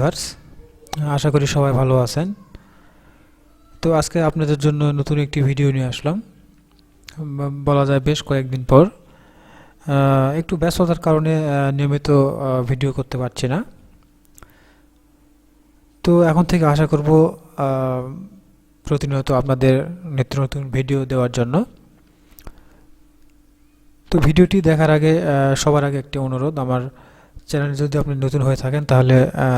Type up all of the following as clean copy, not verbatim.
Viewers, আশা করি সবাই ভালো আছেন। তো আজকে আপনাদের জন্য নতুন একটি ভিডিও নিয়ে আসলাম। বলা যায় বেশ কয়েকদিন পর। একটু ব্যস্ততার কারণে নিয়মিত ভিডিও করতে পারছি না। তো এখন থেকে আশা করব প্রতিনিয়ত আপনাদের নিত্য নতুন ভিডিও দেওয়ার জন্য। তো ভিডিওটি দেখার আগে সবার আগে একটি অনুরোধ, আমার চ্যানেলে যদি আপনি নতুন হয়ে থাকেন তাহলে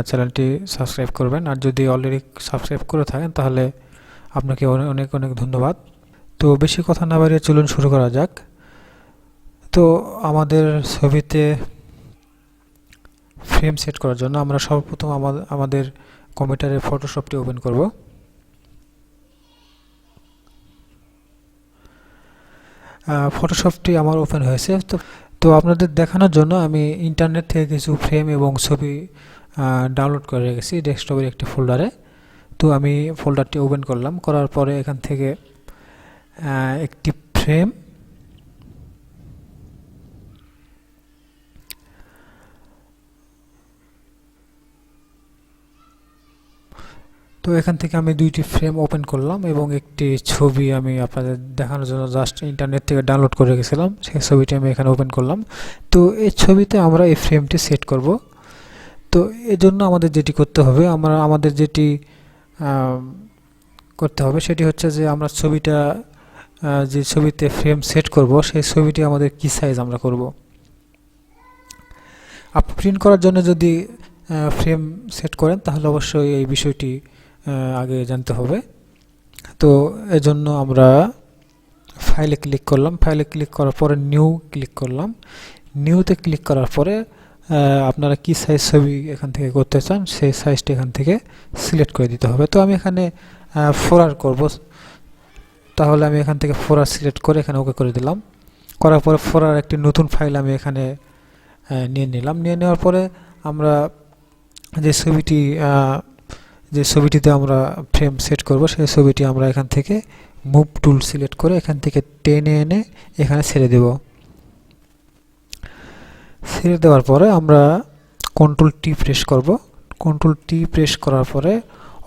চ্যানেলটি সাবস্ক্রাইব করবেন, আর যদি অলরেডি সাবস্ক্রাইব করে থাকেন তাহলে আপনাকে অনেক অনেক ধন্যবাদ। তো বেশি কথা না বাড়িয়ে চলুন শুরু করা যাক। তো আমাদের ছবিতে ফ্রেম সেট করার জন্য আমরা সর্বপ্রথম আমাদের কম্পিউটারে ফটোশপটি ওপেন করব। ফটোশপটি আমার ওপেন হয়েছে। তো আপনাদের দেখানোর জন্য আমি ইন্টারনেট থেকে কিছু ফ্রেম এবং ছবি ডাউনলোড করে রেখেছি ডেস্কটপের একটি ফোল্ডারে। তো আমি ফোল্ডারটি ওপেন করলাম, করার পরে এখান থেকে একটি ফ্রেম তো এখান থেকে আমি দুইটি ফ্রেম ওপেন করলাম এবং একটি ছবি আমি আপনাদের দেখানোর জন্য জাস্ট ইন্টারনেট থেকে ডাউনলোড করে রেখেছিলাম, সেই ছবিটি আমি এখানে ওপেন করলাম। তো এই ছবিতে আমরা এই ফ্রেমটি সেট করব। তো এর জন্য আমাদের যেটি করতে হবে, আমাদের যেটি করতে হবে সেটি হচ্ছে যে আমরা যে ছবিতে ফ্রেম সেট করব সেই ছবিটি আমাদের কি সাইজ আমরা করব। আপনি প্রিন্ট করার জন্য যদি ফ্রেম সেট করেন তাহলে অবশ্যই এই বিষয়টি আগে জানতে হবে। তো এজন্য আমরা ফাইলে ক্লিক করলাম, ফাইলে ক্লিক করার পরে নিউ ক্লিক করলাম। নিউতে ক্লিক করার পরে আপনারা কি সাইজ ছবি এখান থেকে করতে চান সেই সাইজটি এখান থেকে সিলেক্ট করে দিতে হবে। তো আমি এখানে 4R করব, তাহলে আমি এখান থেকে 4R সিলেক্ট করে এখানে ওকে করে দিলাম। করার পরে 4R একটি নতুন ফাইল আমি এখানে নিয়ে নিলাম। নিয়ে নেওয়ার পরে আমরা যে ছবিটিতে আমরা ফ্রেম সেট করব সেই ছবিটি আমরা এখান থেকে মুভ টুল সিলেক্ট করে এখান থেকে টেনে এনে এখানে ছেড়ে দেব। ছেড়ে দেওয়ার পরে আমরা কন্ট্রোল টি প্রেস করব। কন্ট্রোল টি প্রেস করার পরে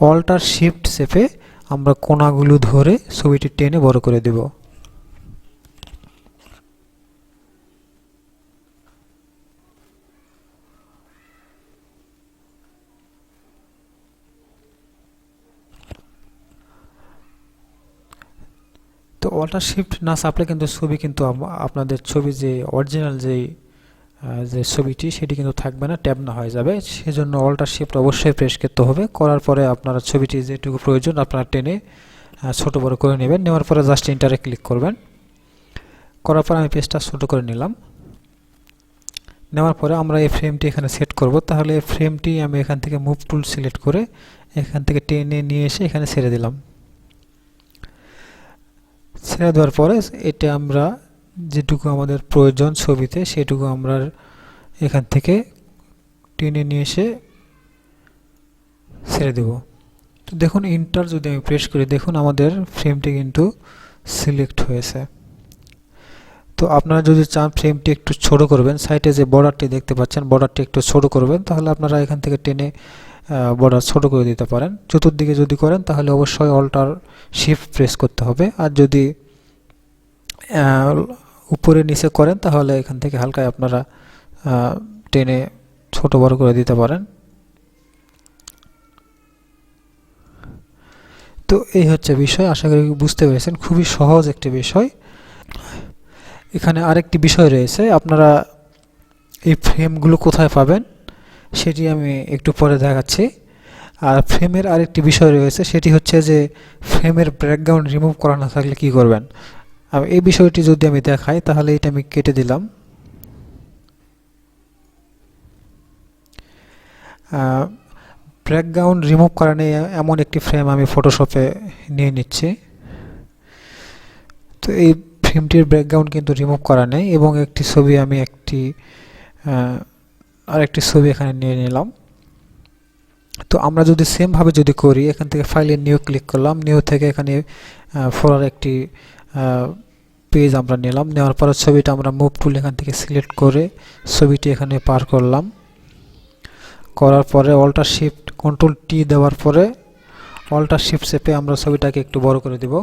অল্টার শিফট চেপে আমরা কোণাগুলো ধরে ছবিটি টেনে বড় করে দেব। তো অল্টার শিফট না চাপলে কিন্তু ছবি কিন্তু আপনাদের ছবি যে অরিজিনাল যে ছবিটি সেটি কিন্তু থাকবে না, ট্যাব না হয়ে যাবে। সেজন্য অল্টার শিফট অবশ্যই প্রেস করতে হবে। করার পরে আপনারা ছবিটি যেটুকু প্রয়োজন আপনারা টেনে ছোট বড় করে নেবেন। নেওয়ার পরে জাস্ট ইন্টারে ক্লিক করবেন। করার পরে আমি পেজটা ছোট করে নিলাম। নেওয়ার পরে আমরা এই ফ্রেমটি এখানে সেট করব। তাহলে এই ফ্রেমটি আমি এখান থেকে মুভ টুল সিলেক্ট করে এখান থেকে টেনে নিয়ে এসে এখানে ছেড়ে দিলাম। ছেড়ে দেওয়ার পরে এটা আমরা যেটুকু আমাদের প্রয়োজন ছবিতে সেটুকু আমরা এখান থেকে টেনে নিয়ে এসে ছেড়ে দেব। তো দেখুন ইন্টার যদি আমি প্রেস করি, দেখুন আমাদের ফ্রেমটি কিন্তু সিলেক্ট হয়েছে। তো আপনারা যদি চান ফ্রেমটি একটু ছোট করবেন, সাইডে যে বর্ডারটি দেখতে পাচ্ছেন বর্ডারটি একটু ছোট করবেন, তাহলে আপনারা এখান থেকে টেনে বর্ডার ছোট করে দিতে পারেন। চতুর্দিকে যদি করেন তাহলে অবশ্যই অল্টার শিফট প্রেস করতে হবে, আর যদি উপরে নিচে করেন তাহলে এখান থেকে হালকা আপনারা টেনে ছোট বড় করে দিতে পারেন। তো এই হচ্ছে বিষয়, আশা করি বুঝতে পেরেছেন। খুবই সহজ একটি বিষয়। এখানে আরেকটি বিষয় রয়েছে, আপনারা এই ফ্রেমগুলো কোথায় পাবেন সেটি আমি একটু পরে দেখাচ্ছি। আর ফ্রেমের আরেকটি বিষয় রয়েছে, সেটি হচ্ছে যে ফ্রেমের ব্যাকগ্রাউন্ড রিমুভ করা না থাকলে কি করবেন। এই বিষয়টি যদি আমি দেখাই তাহলে এটা আমি কেটে দিলাম। ব্যাকগ্রাউন্ড রিমুভ করা নেই এমন একটি ফ্রেম আমি ফটোশপে নিয়ে নিচ্ছি। তো এই ফ্রেমটির ব্যাকগ্রাউন্ড কিন্তু রিমুভ করা নেই এবং একটি ছবি আমি আরেকটি ছবি এখানে নিয়ে নিলাম। তো আমরা যদি সেমভাবে যদি করি, এখান থেকে ফাইলে নিউ ক্লিক করলাম, নিউ থেকে এখানে ফোল্ডার একটি পেজ আমরা নিলাম। নেওয়ার পরে ছবিটা আমরা মুভ টুল এখান থেকে সিলেক্ট করে ছবিটি এখানে পার করলাম। করার পরে অল্টার শিফট কন্ট্রোল টি দেওয়ার পরে অল্টার শিফট চেপে আমরা ছবিটাকে একটু বড় করে দিব।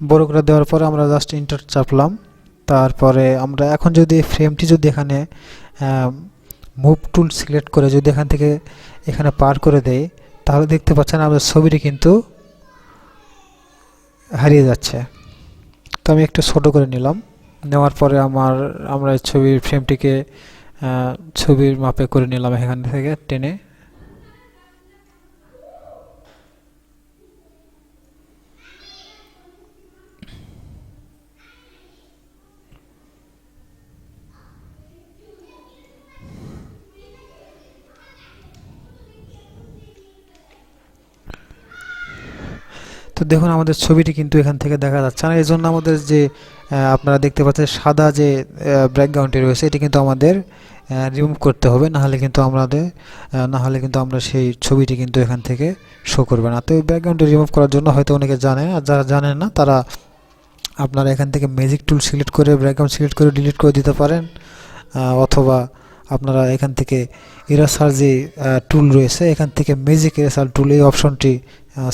বড় করে দেওয়ার পরে আমরা জাস্ট এন্টার চাপলাম। তারপরে আমরা এখন যদি ফ্রেমটি যদি এখানে মুভ টুল সিলেক্ট করে যদি এখান থেকে এখানে পার করে দেই, তাহলে দেখতে পাচ্ছেন আমাদের ছবিটি কিন্তু হারিয়ে যাচ্ছে। তো আমি একটু ছোট করে নিলাম, নেওয়ার পরে আমরা ছবির ফ্রেমটিকে ছবির মাপে করে নিলাম এখান থেকে টেনে। তো দেখুন আমাদের ছবিটি কিন্তু এখান থেকে দেখা যাচ্ছে না। এই জন্য আমাদের যে আপনারা দেখতে পাচ্ছেন সাদা যে ব্যাকগ্রাউন্ডটি রয়েছে, এটি কিন্তু আমাদের রিমুভ করতে হবে, না হলে কিন্তু আমরা সেই ছবিটি কিন্তু এখান থেকে শো করবে না। তো এই ব্যাকগ্রাউন্ডটি রিমুভ করার জন্য হয়তো অনেকে জানে, আর যারা জানেন না তারা আপনারা এখান থেকে ম্যাজিক টুল সিলেক্ট করে ব্যাকগ্রাউন্ড সিলেক্ট করে ডিলিট করে দিতে পারেন, অথবা আপনারা এখান থেকে ইরেসার যে টুল রয়েছে এখান থেকে ম্যাজিক ইরেসার টুল এই অপশনটি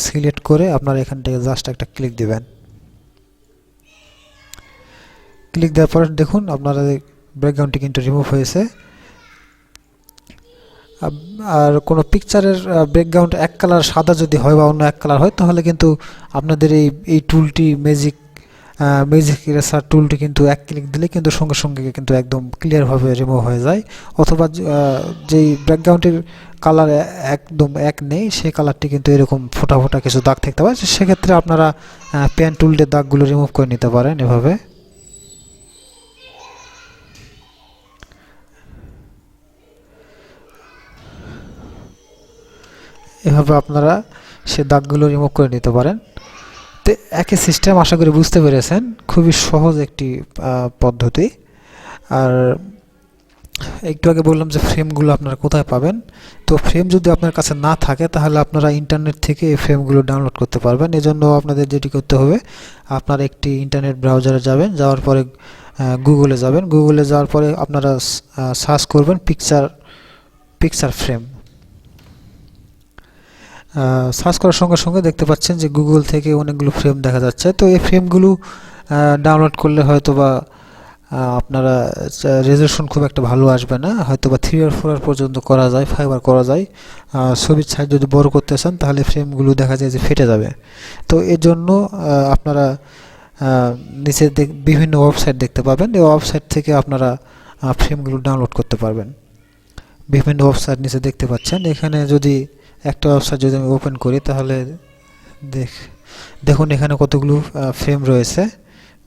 সিলেক্ট করে আপনারা এখান থেকে জাস্ট একটা ক্লিক দিবেন। ক্লিক দেওয়ার পরে দেখুন আপনারা ব্যাকগ্রাউন্ডটি কিন্তু রিমুভ হয়েছে। আর কোনো পিকচারের ব্যাকগ্রাউন্ড এক কালার সাদা যদি হয় বা অন্য এক কালার হয়, তাহলে কিন্তু আপনাদের এই টুলটি ম্যাজিক ইরেসার টুলটি কিন্তু এক ক্লিক দিলে কিন্তু সঙ্গে সঙ্গে কিন্তু একদম ক্লিয়ারভাবে রিমুভ হয়ে যায়। অথবা যেই ব্যাকগ্রাউন্ডের কালার একদম এক নেই, সেই কালারটি কিন্তু এরকম ফোটা ফোটা কিছু দাগ থাকতে পারে, সেক্ষেত্রে আপনারা পেন টুল দিয়ে দাগগুলো রিমুভ করে নিতে পারেন এভাবে। আপনারা সে দাগগুলো রিমুভ করে নিতে পারেন। তো একই সিস্টেম আশা করি বুঝতে পেরেছেন, খুবই সহজ একটি পদ্ধতি। আর একটু আগে বললাম যে ফ্রেমগুলো আপনারা কোথায় পাবেন। তো ফ্রেম যদি আপনার কাছে না থাকে তাহলে আপনারা ইন্টারনেট থেকে এই ফ্রেমগুলো ডাউনলোড করতে পারবেন। এজন্য আপনাদের যেটি করতে হবে, আপনারা একটি ইন্টারনেট ব্রাউজারে যাবেন, যাওয়ার পরে গুগলে যাবেন। গুগলে যাওয়ার পরে আপনারা সার্চ করবেন পিকচার ফ্রেম। সার্চ করার সঙ্গে সঙ্গে দেখতে পাচ্ছেন যে গুগল থেকে অনেকগুলো ফ্রেম দেখা যাচ্ছে। তো এই ফ্রেমগুলো ডাউনলোড করলে হয়তো বা আপনারা রেজলিউশন খুব একটা ভালো আসবে না, হয়তো বা 3 আর 4 পর্যন্ত করা যায়, 5 আর করা যায়। ছবির সাইজ যদি বড় করতে চান তাহলে ফ্রেমগুলো দেখা যায় যে ফেটে যাবে। তো এর জন্য আপনারা নিচে বিভিন্ন ওয়েবসাইট দেখতে পাবেন, এই ওয়েবসাইট থেকে আপনারা ফ্রেমগুলো ডাউনলোড করতে পারবেন। বিভিন্ন ওয়েবসাইট নিচে দেখতে পাচ্ছেন। এখানে যদি একটা ওয়েবসাইট যদি আমি ওপেন করি, তাহলে দেখুন এখানে কতগুলো ফ্রেম রয়েছে,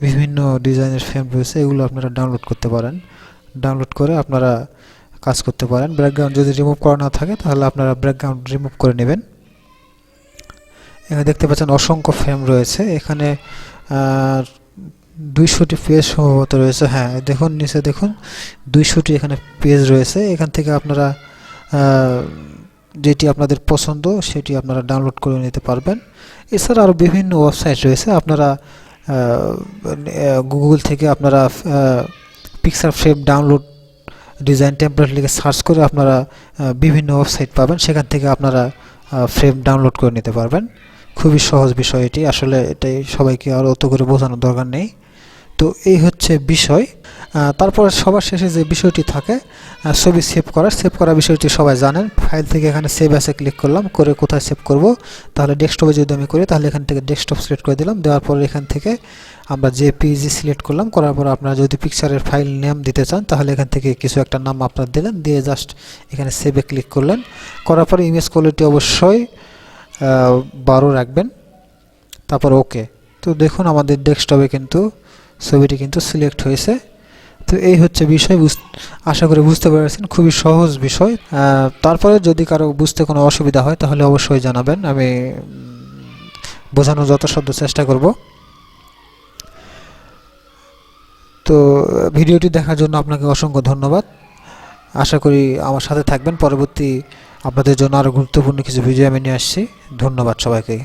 বিভিন্ন ডিজাইনের ফ্রেম রয়েছে, এগুলো আপনারা ডাউনলোড করতে পারেন। ডাউনলোড করে আপনারা কাজ করতে পারেন। ব্যাকগ্রাউন্ড যদি রিমুভ করা না থাকে তাহলে আপনারা ব্যাকগ্রাউন্ড রিমুভ করে নেবেন। এখানে দেখতে পাচ্ছেন অসংখ্য ফ্রেম রয়েছে, এখানে 200টি পেজ সম্ভবত রয়েছে। হ্যাঁ দেখুন নিচে দেখুন 200টি এখানে পেজ রয়েছে। এখান থেকে আপনারা যেটি আপনাদের পছন্দ সেটি আপনারা ডাউনলোড করে নিতে পারবেন। এছাড়া আরও বিভিন্ন ওয়েবসাইট রয়েছে, আপনারা গুগল থেকে আপনারা picture frame download design template লিখে সার্চ করে আপনারা বিভিন্ন ওয়েবসাইট পাবেন, সেখান থেকে আপনারা ফ্রেম ডাউনলোড করে নিতে পারবেন। খুবই সহজ বিষয় এটি, আসলে এটাই সবাইকে আর অত করে বোঝানোর দরকার নেই। তো এই হচ্ছে বিষয়। তারপরে সবার শেষে যে বিষয়টি থাকে ছবি সেভ করা বিষয়টি সবাই জানেন। ফাইল থেকে এখানে সেভ অ্যাসে ক্লিক করলাম, করে কোথায় সেভ করব, তাহলে ডেস্কটপে যদি আমি করি তাহলে এখান থেকে ডেস্কটপ সিলেক্ট করে দিলাম। দেওয়ার পরে এখান থেকে আমরা জেপিজি সিলেক্ট করলাম, করার পর আপনারা যদি পিকচারের ফাইল নেম দিতে চান তাহলে এখান থেকে কিছু একটা নাম আপনারা দিলেন, দিয়ে জাস্ট এখানে সেভে ক্লিক করলেন। করার পরে ইমেজ কোয়ালিটি অবশ্যই 12 রাখবেন, তারপর ওকে। তো দেখুন আমাদের ডেস্কটপে কিন্তু ছবিটি কিন্তু সিলেক্ট হয়েছে। তো এই হচ্ছে বিষয়, আশা করি বুঝতে পেরেছেন, খুবই সহজ বিষয়। তারপরে যদি কারো বুঝতে কোনো অসুবিধা হয় তাহলে অবশ্যই জানাবেন, আমি বোঝানোর যথাসাধ্য চেষ্টা করব। তো ভিডিওটি দেখার জন্য আপনাকে অসংখ্য ধন্যবাদ। আশা করি আমার সাথে থাকবেন, পরবর্তী আপনাদের জন্য আরও গুরুত্বপূর্ণ কিছু ভিডিও আমি নিয়ে আসছি। ধন্যবাদ সবাইকে।